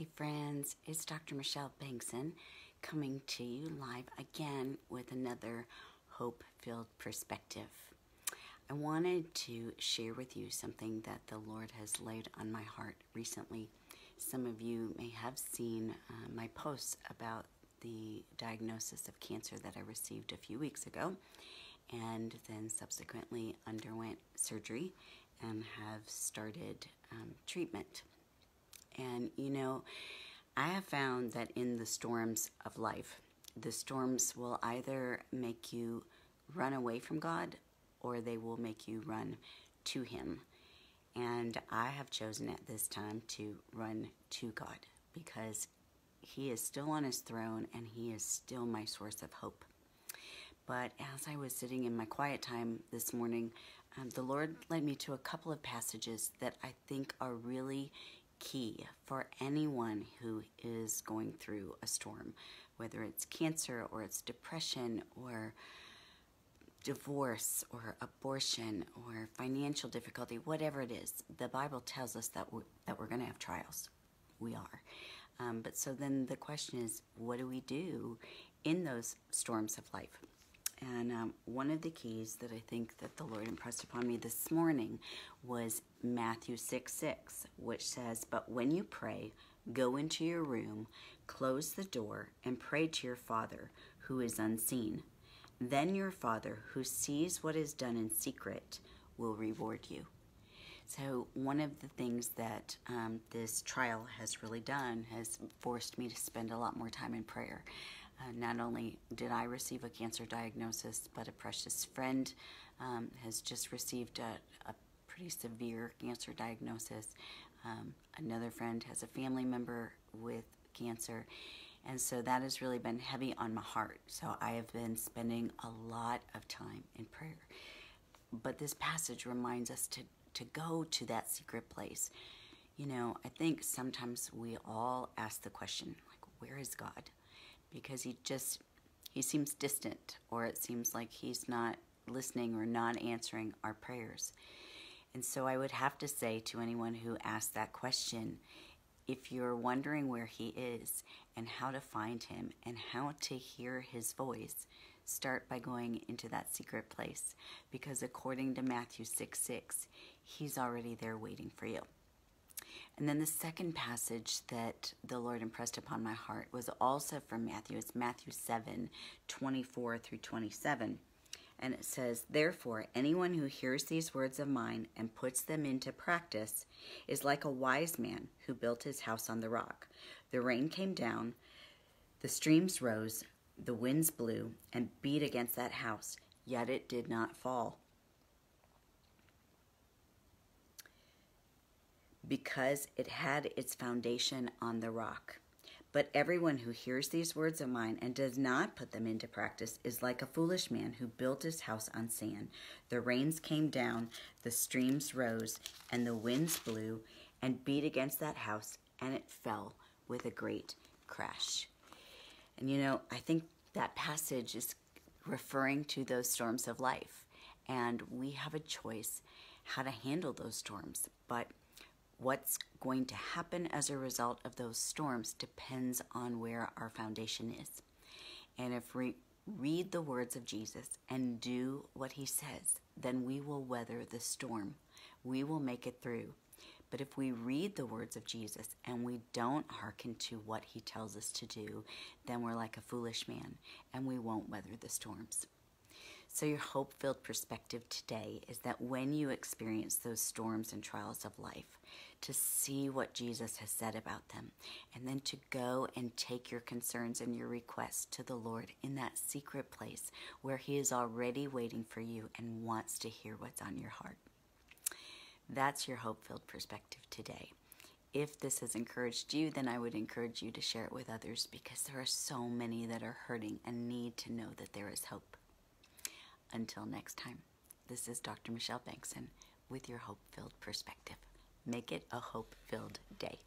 Hey friends, it's Dr. Michelle Bengtson coming to you live again with another hope-filled perspective. I wanted to share with you something that the Lord has laid on my heart recently. Some of you may have seen my posts about the diagnosis of cancer that I received a few weeks ago and then subsequently underwent surgery and have started treatment. And you know, I have found that in the storms of life, the storms will either make you run away from God or they will make you run to Him. And I have chosen at this time to run to God because He is still on His throne and He is still my source of hope. But as I was sitting in my quiet time this morning, the Lord led me to a couple of passages that I think are really key for anyone who is going through a storm, whether it's cancer or it's depression or divorce or abortion or financial difficulty, whatever it is. The Bible tells us that we're going to have trials. We are. But so then the question is, what do we do in those storms of life? And one of the keys that I think that the Lord impressed upon me this morning was Matthew 6:6, which says, "But when you pray, go into your room, close the door, and pray to your Father who is unseen. Then your Father who sees what is done in secret will reward you." So one of the things that this trial has really done has forced me to spend a lot more time in prayer. Not only did I receive a cancer diagnosis, but a precious friend has just received a pretty severe cancer diagnosis. Another friend has a family member with cancer. And so that has really been heavy on my heart. So I have been spending a lot of time in prayer. But this passage reminds us to go to that secret place. You know, I think sometimes we all ask the question, like, where is God? Because he seems distant, or it seems like He's not listening or not answering our prayers. And so I would have to say to anyone who asks that question, if you're wondering where He is and how to find Him and how to hear His voice, start by going into that secret place. Because according to Matthew 6:6, He's already there waiting for you. And then the second passage that the Lord impressed upon my heart was also from Matthew. It's Matthew 7:24 through 27. And it says, "Therefore, anyone who hears these words of mine and puts them into practice is like a wise man who built his house on the rock. The rain came down, the streams rose, the winds blew and beat against that house, yet it did not fall, because it had its foundation on the rock. But everyone who hears these words of mine and does not put them into practice is like a foolish man who built his house on sand. The rains came down, the streams rose, and the winds blew and beat against that house, and it fell with a great crash." And you know, I think that passage is referring to those storms of life. And we have a choice how to handle those storms. But what's going to happen as a result of those storms depends on where our foundation is. And if we read the words of Jesus and do what He says, then we will weather the storm. We will make it through. But if we read the words of Jesus and we don't hearken to what He tells us to do, then we're like a foolish man and we won't weather the storms. So your hope-filled perspective today is that when you experience those storms and trials of life, to see what Jesus has said about them, and then to go and take your concerns and your requests to the Lord in that secret place where He is already waiting for you and wants to hear what's on your heart. That's your hope-filled perspective today. If this has encouraged you, then I would encourage you to share it with others, because there are so many that are hurting and need to know that there is hope. Until next time, this is Dr. Michelle Bengtson with your hope-filled perspective. Make it a hope-filled day.